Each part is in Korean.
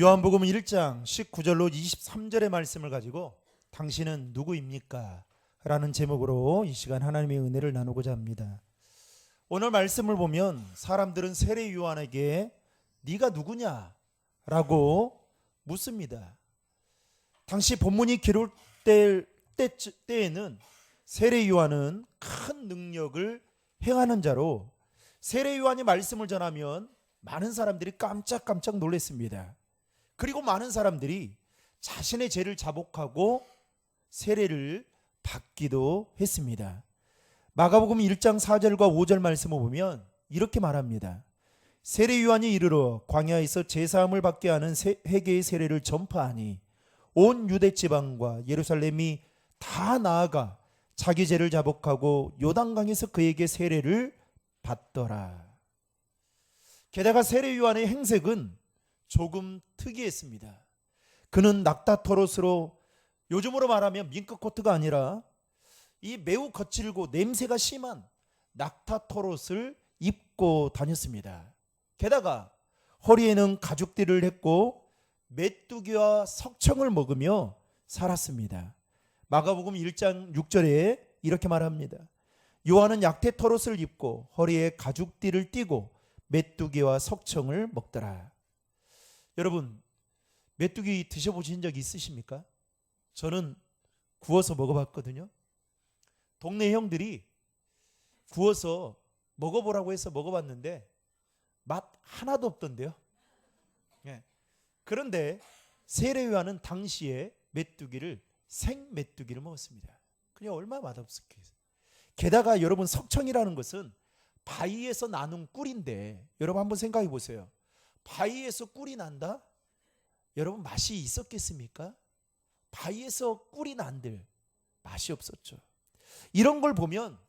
요한복음 1장 19절로 23절의 말씀을 가지고 당신은 누구입니까? 라는 제목으로 이 시간 하나님의 은혜를 나누고자 합니다. 오늘 말씀을 보면 사람들은 세례 요한에게 네가 누구냐? 라고 묻습니다. 당시 본문이 기록될 때에는 세례 요한은 큰 능력을 행하는 자로 세례 요한이 말씀을 전하면 많은 사람들이 깜짝깜짝 놀랐습니다. 그리고 많은 사람들이 자신의 죄를 자복하고 세례를 받기도 했습니다. 마가복음 1장 4절과 5절 말씀을 보면 이렇게 말합니다. 세례 요한이 이르러 광야에서 제사함을 받게 하는 회개의 세례를 전파하니 온 유대 지방과 예루살렘이 다 나아가 자기 죄를 자복하고 요단강에서 그에게 세례를 받더라. 게다가 세례 요한의 행색은 조금 특이했습니다. 그는 낙타토롯으로, 요즘으로 말하면 밍크코트가 아니라 이 매우 거칠고 냄새가 심한 낙타토롯을 입고 다녔습니다. 게다가 허리에는 가죽띠를 했고 메뚜기와 석청을 먹으며 살았습니다. 마가복음 1장 6절에 이렇게 말합니다. 요한은 약태토롯을 입고 허리에 가죽띠를 띠고 메뚜기와 석청을 먹더라. 여러분, 메뚜기 드셔보신 적 있으십니까? 저는 구워서 먹어봤거든요. 동네 형들이 구워서 먹어보라고 해서 먹어봤는데 맛 하나도 없던데요. 그런데 세례 요한은 당시에 메뚜기를 생메뚜기를 먹었습니다. 그냥 얼마나 맛없었겠어요. 게다가 여러분, 석청이라는 것은 바위에서 나는 꿀인데, 여러분 한번 생각해 보세요. 바위에서 꿀이 난다? 여러분, 맛이 있었겠습니까? 바위에서 꿀이 난들 맛이 없었죠. 이런 걸 보면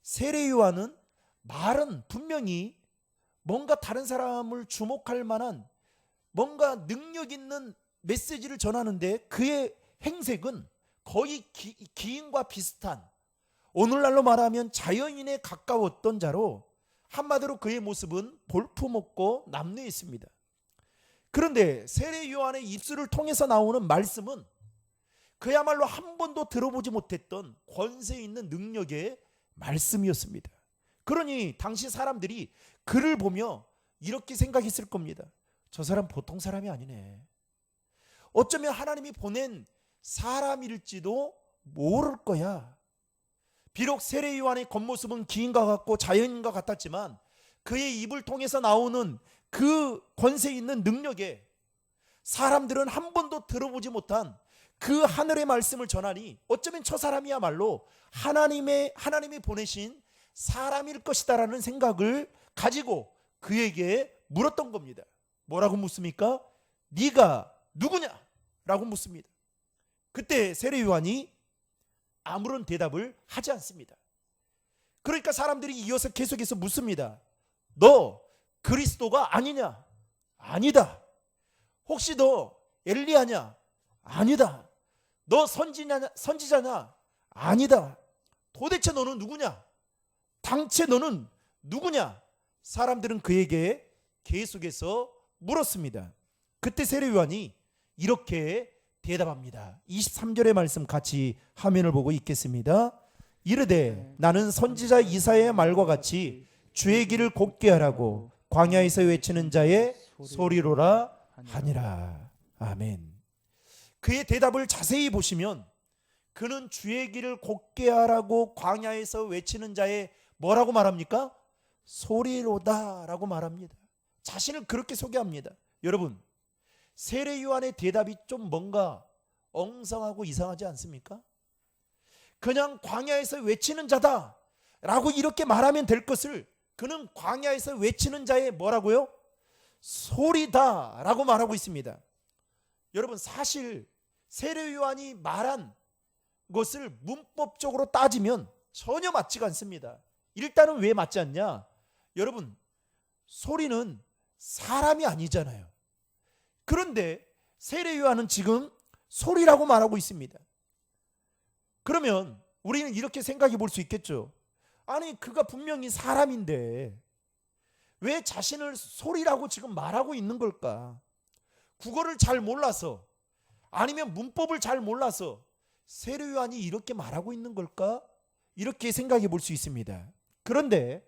세례 요한은 말은 분명히 뭔가 다른 사람을 주목할 만한 뭔가 능력 있는 메시지를 전하는데 그의 행색은 거의 기인과 비슷한, 오늘날로 말하면 자연인에 가까웠던 자로, 한마디로 그의 모습은 볼품없고 남루했습니다. 그런데 세례 요한의 입술을 통해서 나오는 말씀은 그야말로 한 번도 들어보지 못했던 권세 있는 능력의 말씀이었습니다. 그러니 당시 사람들이 그를 보며 이렇게 생각했을 겁니다. 저 사람 보통 사람이 아니네. 어쩌면 하나님이 보낸 사람일지도 모를 거야. 비록 세례 요한의 겉모습은 기인과 같고 자연인과 같았지만 그의 입을 통해서 나오는 그 권세 있는 능력에 사람들은 한 번도 들어보지 못한 그 하늘의 말씀을 전하니 어쩌면 저 사람이야말로 하나님이 보내신 사람일 것이다라는 생각을 가지고 그에게 물었던 겁니다. 뭐라고 묻습니까? 네가 누구냐? 라고 묻습니다. 그때 세례 요한이 아무런 대답을 하지 않습니다. 그러니까 사람들이 이어서 계속해서 묻습니다. 너 그리스도가 아니냐? 아니다. 혹시 너 엘리야냐? 아니다. 너 선지자냐? 아니다. 도대체 너는 누구냐? 당최 너는 누구냐? 사람들은 그에게 계속해서 물었습니다. 그때 세례 요한이 이렇게 대답합니다. 23절의 말씀 같이 화면을 보고 읽겠습니다. 이르되 나는 선지자 이사야의 말과 같이 주의 길을 곧게 하라고 광야에서 외치는 자의 소리로라 하니라. 아멘. 그의 대답을 자세히 보시면 그는 주의 길을 곧게 하라고 광야에서 외치는 자의 뭐라고 말합니까? 소리로다 라고 말합니다. 자신을 그렇게 소개합니다. 여러분, 세례 요한의 대답이 좀 뭔가 엉성하고 이상하지 않습니까? 그냥 광야에서 외치는 자다 라고 이렇게 말하면 될 것을 그는 광야에서 외치는 자의 뭐라고요? 소리다 라고 말하고 있습니다. 여러분, 사실 세례 요한이 말한 것을 문법적으로 따지면 전혀 맞지가 않습니다. 일단은 왜 맞지 않냐? 여러분, 소리는 사람이 아니잖아요. 그런데 세례 요한은 지금 소리라고 말하고 있습니다. 그러면 우리는 이렇게 생각해 볼 수 있겠죠. 아니, 그가 분명히 사람인데 왜 자신을 소리라고 지금 말하고 있는 걸까? 국어를 잘 몰라서 아니면 문법을 잘 몰라서 세례 요한이 이렇게 말하고 있는 걸까? 이렇게 생각해 볼 수 있습니다. 그런데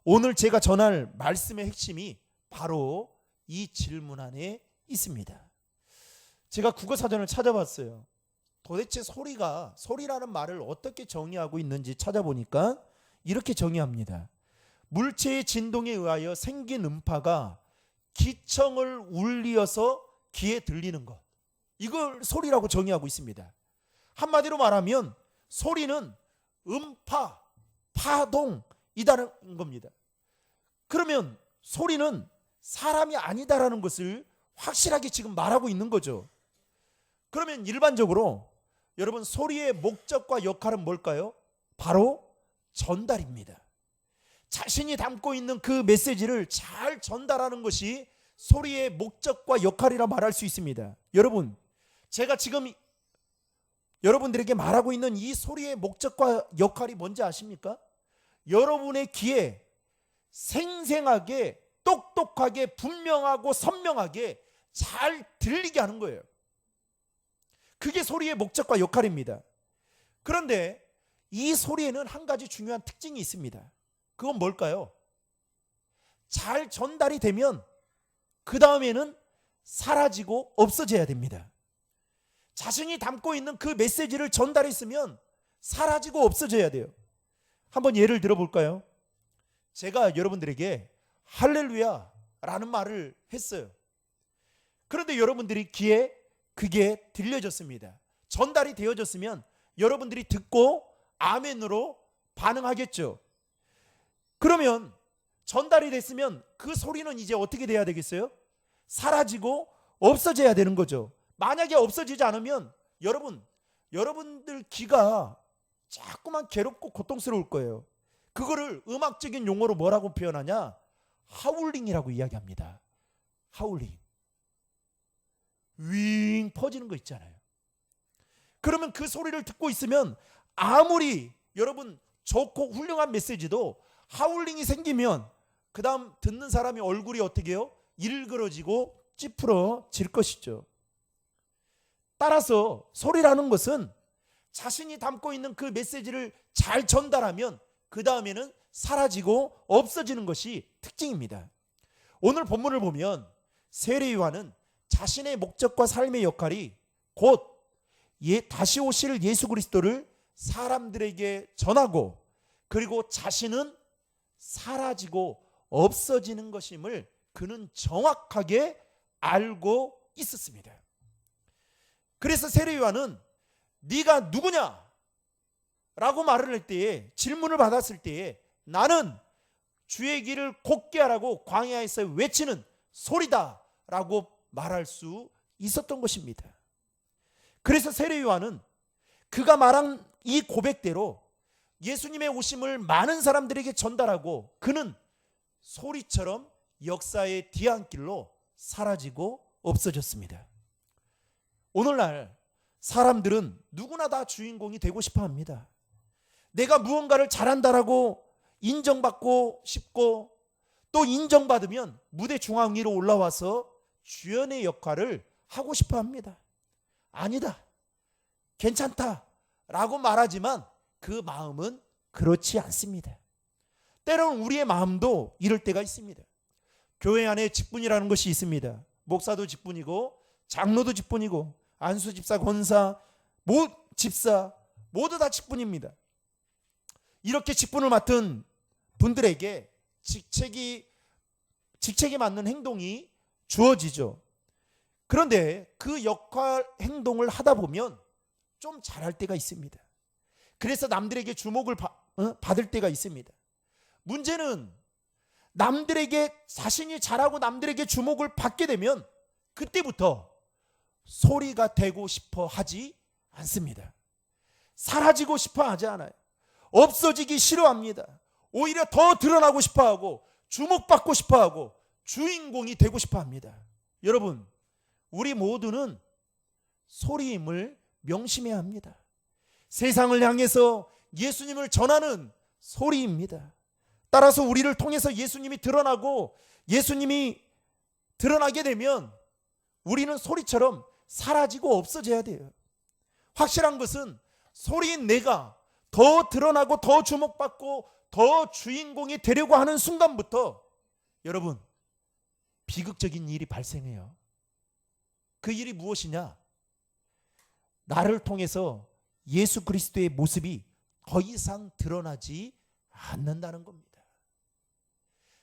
오늘 제가 전할 말씀의 핵심이 바로 이 질문 안에 있습니다. 제가 국어사전을 찾아봤어요. 도대체 소리라는 말을 어떻게 정의하고 있는지 찾아보니까 이렇게 정의합니다. 물체의 진동에 의하여 생긴 음파가 기청을 울리어서 귀에 들리는 것, 이걸 소리라고 정의하고 있습니다. 한마디로 말하면 소리는 음파, 파동이다는 겁니다. 그러면 소리는 사람이 아니다라는 것을 확실하게 지금 말하고 있는 거죠. 그러면 일반적으로 여러분, 소리의 목적과 역할은 뭘까요? 바로 전달입니다. 자신이 담고 있는 그 메시지를 잘 전달하는 것이 소리의 목적과 역할이라 말할 수 있습니다. 여러분, 제가 지금 여러분들에게 말하고 있는 이 소리의 목적과 역할이 뭔지 아십니까? 여러분의 귀에 생생하게, 똑똑하게, 분명하고 선명하게 잘 들리게 하는 거예요. 그게 소리의 목적과 역할입니다. 그런데 이 소리에는 한 가지 중요한 특징이 있습니다. 그건 뭘까요? 잘 전달이 되면 그 다음에는 사라지고 없어져야 됩니다. 자신이 담고 있는 그 메시지를 전달했으면 사라지고 없어져야 돼요. 한번 예를 들어볼까요? 제가 여러분들에게 할렐루야라는 말을 했어요. 그런데 여러분들이 귀에 그게 들려졌습니다. 전달이 되어졌으면 여러분들이 듣고 아멘으로 반응하겠죠. 그러면 전달이 됐으면 그 소리는 이제 어떻게 돼야 되겠어요? 사라지고 없어져야 되는 거죠. 만약에 없어지지 않으면 여러분들 귀가 자꾸만 괴롭고 고통스러울 거예요. 그거를 음악적인 용어로 뭐라고 표현하냐? 하울링이라고 이야기합니다. 하울링. 윙 퍼지는 거 있잖아요. 그러면 그 소리를 듣고 있으면 아무리 여러분 좋고 훌륭한 메시지도 하울링이 생기면 그 다음 듣는 사람이 얼굴이 어떻게 해요? 일그러지고 찌푸러질 것이죠. 따라서 소리라는 것은 자신이 담고 있는 그 메시지를 잘 전달하면 그 다음에는 사라지고 없어지는 것이 특징입니다. 오늘 본문을 보면 세례 요한은 자신의 목적과 삶의 역할이 곧 다시 오실 예수 그리스도를 사람들에게 전하고 그리고 자신은 사라지고 없어지는 것임을 그는 정확하게 알고 있었습니다. 그래서 세례 요한은 네가 누구냐? 라고 말을 할 때에, 질문을 받았을 때에 나는 주의 길을 곧게 하라고 광야에서 외치는 소리다 라고 말할 수 있었던 것입니다. 그래서 세례 요한은 그가 말한 이 고백대로 예수님의 오심을 많은 사람들에게 전달하고 그는 소리처럼 역사의 뒤안길로 사라지고 없어졌습니다. 오늘날 사람들은 누구나 다 주인공이 되고 싶어 합니다. 내가 무언가를 잘한다라고 인정받고 싶고 또 인정받으면 무대 중앙 위로 올라와서 주연의 역할을 하고 싶어 합니다. 아니다, 괜찮다 라고 말하지만 그 마음은 그렇지 않습니다. 때로는 우리의 마음도 이럴 때가 있습니다. 교회 안에 직분이라는 것이 있습니다. 목사도 직분이고 장로도 직분이고 안수 집사, 권사, 집사 모두 다 직분입니다. 이렇게 직분을 맡은 분들에게 직책이 맞는 행동이 주어지죠. 그런데 그 역할 행동을 하다 보면 좀 잘할 때가 있습니다. 그래서 남들에게 주목을 받을 때가 있습니다. 문제는 남들에게 자신이 잘하고 남들에게 주목을 받게 되면 그때부터 소리가 되고 싶어 하지 않습니다. 사라지고 싶어 하지 않아요. 없어지기 싫어합니다. 오히려 더 드러나고 싶어 하고 주목받고 싶어 하고 주인공이 되고 싶어 합니다. 여러분, 우리 모두는 소리임을 명심해야 합니다. 세상을 향해서 예수님을 전하는 소리입니다. 따라서 우리를 통해서 예수님이 드러나고 예수님이 드러나게 되면 우리는 소리처럼 사라지고 없어져야 돼요. 확실한 것은 소리인 내가 더 드러나고 더 주목받고 더 주인공이 되려고 하는 순간부터 여러분 비극적인 일이 발생해요. 그 일이 무엇이냐? 나를 통해서 예수 그리스도의 모습이 더 이상 드러나지 않는다는 겁니다.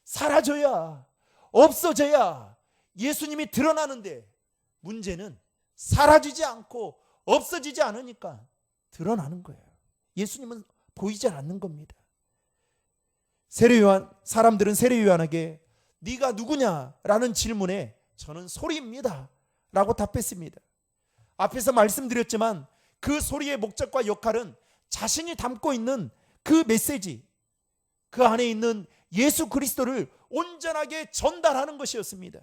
사라져야, 없어져야 예수님이 드러나는데 문제는 사라지지 않고 없어지지 않으니까 드러나는 거예요. 예수님은 보이지 않는 겁니다. 사람들은 세례요한에게 네가 누구냐라는 질문에 저는 소리입니다 라고 답했습니다. 앞에서 말씀드렸지만 그 소리의 목적과 역할은 자신이 담고 있는 그 메시지, 그 안에 있는 예수 그리스도를 온전하게 전달하는 것이었습니다.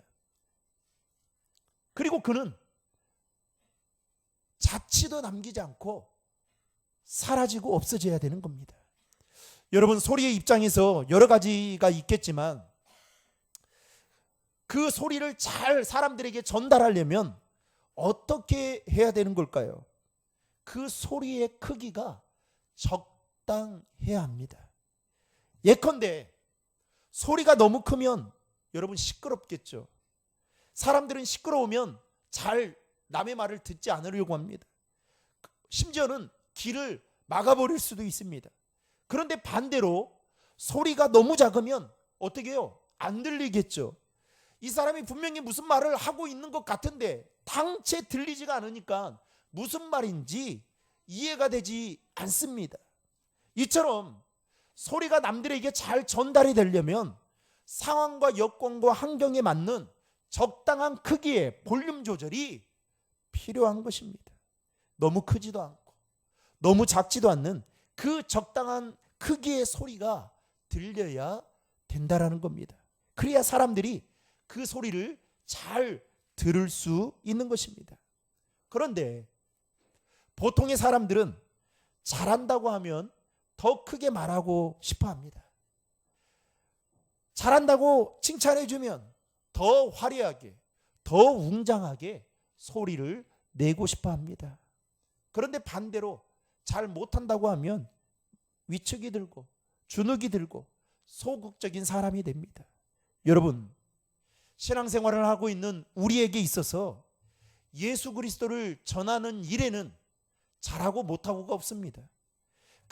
그리고 그는 자취도 남기지 않고 사라지고 없어져야 되는 겁니다. 여러분, 소리의 입장에서 여러 가지가 있겠지만 그 소리를 잘 사람들에게 전달하려면 어떻게 해야 되는 걸까요? 그 소리의 크기가 적당해야 합니다. 예컨대 소리가 너무 크면 여러분 시끄럽겠죠. 사람들은 시끄러우면 잘 남의 말을 듣지 않으려고 합니다. 심지어는 귀를 막아버릴 수도 있습니다. 그런데 반대로 소리가 너무 작으면 어떻게 해요? 안 들리겠죠. 이 사람이 분명히 무슨 말을 하고 있는 것 같은데 당체 들리지가 않으니까 무슨 말인지 이해가 되지 않습니다. 이처럼 소리가 남들에게 잘 전달이 되려면 상황과 여건과 환경에 맞는 적당한 크기의 볼륨 조절이 필요한 것입니다. 너무 크지도 않고 너무 작지도 않는 그 적당한 크기의 소리가 들려야 된다라는 겁니다. 그래야 사람들이 그 소리를 잘 들을 수 있는 것입니다. 그런데 보통의 사람들은 잘한다고 하면 더 크게 말하고 싶어 합니다. 잘한다고 칭찬해주면 더 화려하게, 더 웅장하게 소리를 내고 싶어 합니다. 그런데 반대로 잘 못한다고 하면 위축이 들고 주눅이 들고 소극적인 사람이 됩니다. 여러분, 신앙생활을 하고 있는 우리에게 있어서 예수 그리스도를 전하는 일에는 잘하고 못하고가 없습니다.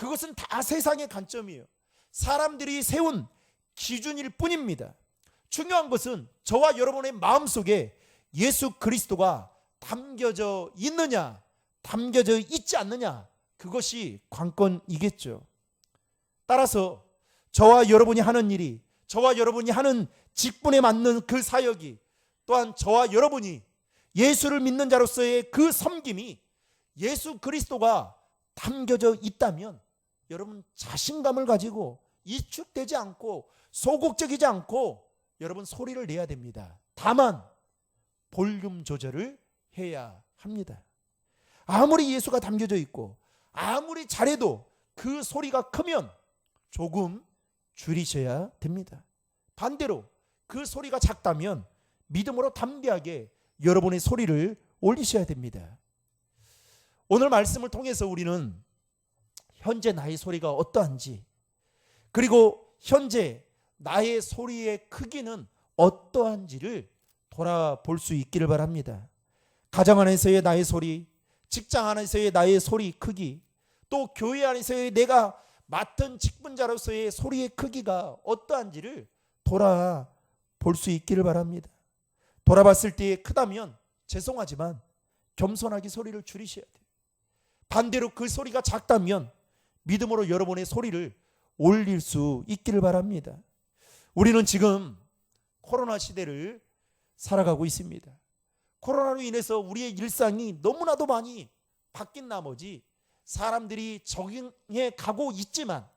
그것은 다 세상의 관점이에요. 사람들이 세운 기준일 뿐입니다. 중요한 것은 저와 여러분의 마음속에 예수 그리스도가 담겨져 있느냐, 담겨져 있지 않느냐, 그것이 관건이겠죠. 따라서 저와 여러분이 하는 일이, 저와 여러분이 하는 직분에 맞는 그 사역이, 또한 저와 여러분이 예수를 믿는 자로서의 그 섬김이 예수 그리스도가 담겨져 있다면 여러분 자신감을 가지고 위축되지 않고 소극적이지 않고 여러분 소리를 내야 됩니다. 다만 볼륨 조절을 해야 합니다. 아무리 예수가 담겨져 있고 아무리 잘해도 그 소리가 크면 조금 줄이셔야 됩니다. 반대로 그 소리가 작다면 믿음으로 담대하게 여러분의 소리를 올리셔야 됩니다. 오늘 말씀을 통해서 우리는 현재 나의 소리가 어떠한지, 그리고 현재 나의 소리의 크기는 어떠한지를 돌아볼 수 있기를 바랍니다. 가정 안에서의 나의 소리, 직장 안에서의 나의 소리 크기, 또 교회 안에서의 내가 맡은 직분자로서의 소리의 크기가 어떠한지를 돌아볼 수 있기를 바랍니다. 돌아봤을 때 크다면 죄송하지만 겸손하게 소리를 줄이셔야 돼요. 반대로 그 소리가 작다면 믿음으로 여러분의 소리를 올릴 수 있기를 바랍니다. 우리는 지금 코로나 시대를 살아가고 있습니다. 코로나로 인해서 우리의 일상이 너무나도 많이 바뀐 나머지 사람들이 적응해 가고 있지만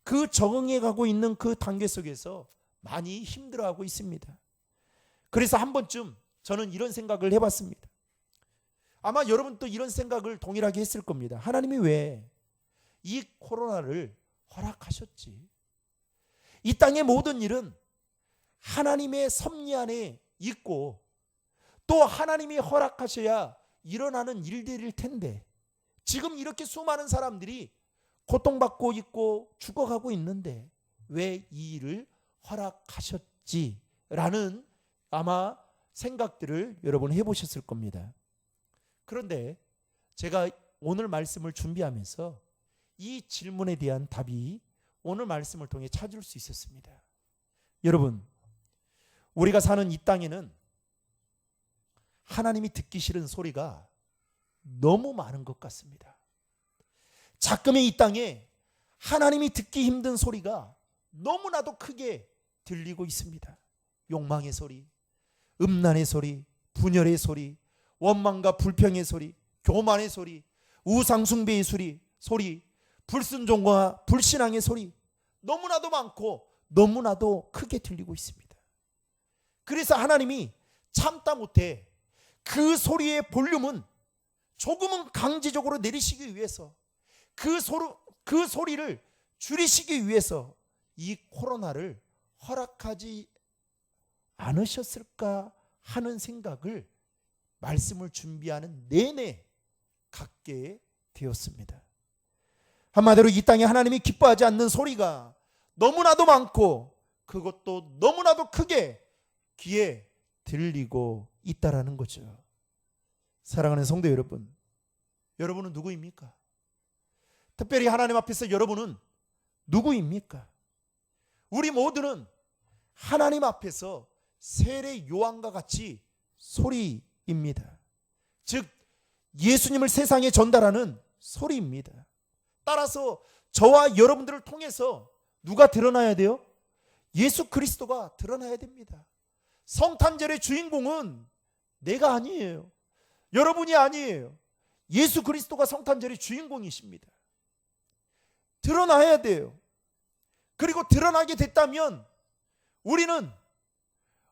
그 적응해 가고 있는 그 단계 속에서 많이 힘들어하고 있습니다. 그래서 한 번쯤 저는 이런 생각을 해봤습니다. 아마 여러분도 이런 생각을 동일하게 했을 겁니다. 하나님이 왜 이 코로나를 허락하셨지? 이 땅의 모든 일은 하나님의 섭리 안에 있고 또 하나님이 허락하셔야 일어나는 일들일 텐데 지금 이렇게 수많은 사람들이 고통받고 있고 죽어가고 있는데 왜 이 일을 허락하셨지라는 아마 생각들을 여러분 해보셨을 겁니다. 그런데 제가 오늘 말씀을 준비하면서 이 질문에 대한 답이 오늘 말씀을 통해 찾을 수 있었습니다. 여러분, 우리가 사는 이 땅에는 하나님이 듣기 싫은 소리가 너무 많은 것 같습니다. 자꾸만 이 땅에 하나님이 듣기 힘든 소리가 너무나도 크게 들리고 있습니다. 욕망의 소리, 음란의 소리, 분열의 소리, 원망과 불평의 소리, 교만의 소리, 우상숭배의 소리, 불순종과 불신앙의 소리 너무나도 많고 너무나도 크게 들리고 있습니다. 그래서 하나님이 참다 못해 그 소리의 볼륨은 조금은 강제적으로 내리시기 위해서 그 소리를 줄이시기 위해서 이 코로나를 허락하지 않으셨을까 하는 생각을 말씀을 준비하는 내내 갖게 되었습니다. 한마디로 이 땅에 하나님이 기뻐하지 않는 소리가 너무나도 많고 그것도 너무나도 크게 귀에 들리고 있다라는 거죠. 사랑하는 성도 여러분, 여러분은 누구입니까? 특별히 하나님 앞에서 여러분은 누구입니까? 우리 모두는 하나님 앞에서 세례 요한과 같이 소리입니다. 즉 예수님을 세상에 전달하는 소리입니다. 따라서 저와 여러분들을 통해서 누가 드러나야 돼요? 예수 그리스도가 드러나야 됩니다. 성탄절의 주인공은 내가 아니에요. 여러분이 아니에요. 예수 그리스도가 성탄절의 주인공이십니다. 드러나야 돼요. 그리고 드러나게 됐다면 우리는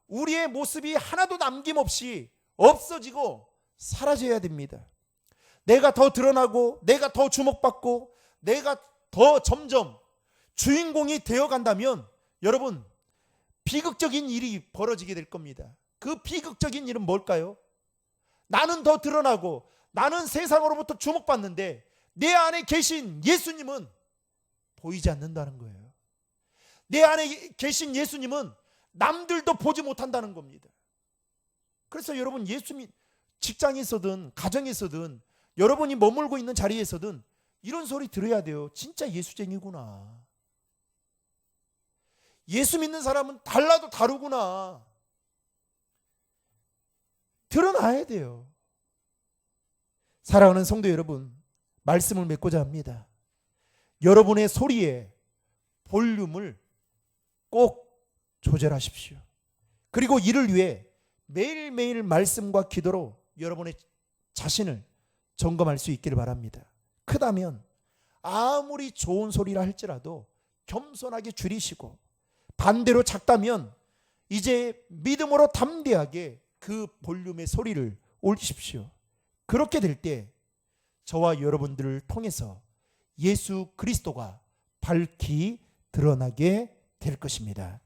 우리의 모습이 하나도 남김없이 없어지고 사라져야 됩니다. 내가 더 드러나고 내가 더 주목받고 내가 더 점점 주인공이 되어간다면 여러분 비극적인 일이 벌어지게 될 겁니다. 그 비극적인 일은 뭘까요? 나는 더 드러나고 나는 세상으로부터 주목받는데 내 안에 계신 예수님은 보이지 않는다는 거예요. 내 안에 계신 예수님은 남들도 보지 못한다는 겁니다. 그래서 여러분 예수님 직장에서든 가정에서든 여러분이 머물고 있는 자리에서든 이런 소리 들어야 돼요. 진짜 예수쟁이구나. 예수 믿는 사람은 달라도 다르구나. 드러나야 돼요. 사랑하는 성도 여러분, 말씀을 맺고자 합니다. 여러분의 소리에 볼륨을 꼭 조절하십시오. 그리고 이를 위해 매일매일 말씀과 기도로 여러분의 자신을 점검할 수 있기를 바랍니다. 크다면 아무리 좋은 소리라 할지라도 겸손하게 줄이시고, 반대로 작다면 이제 믿음으로 담대하게 그 볼륨의 소리를 올리십시오. 그렇게 될 때 저와 여러분들을 통해서 예수 그리스도가 밝히 드러나게 될 것입니다.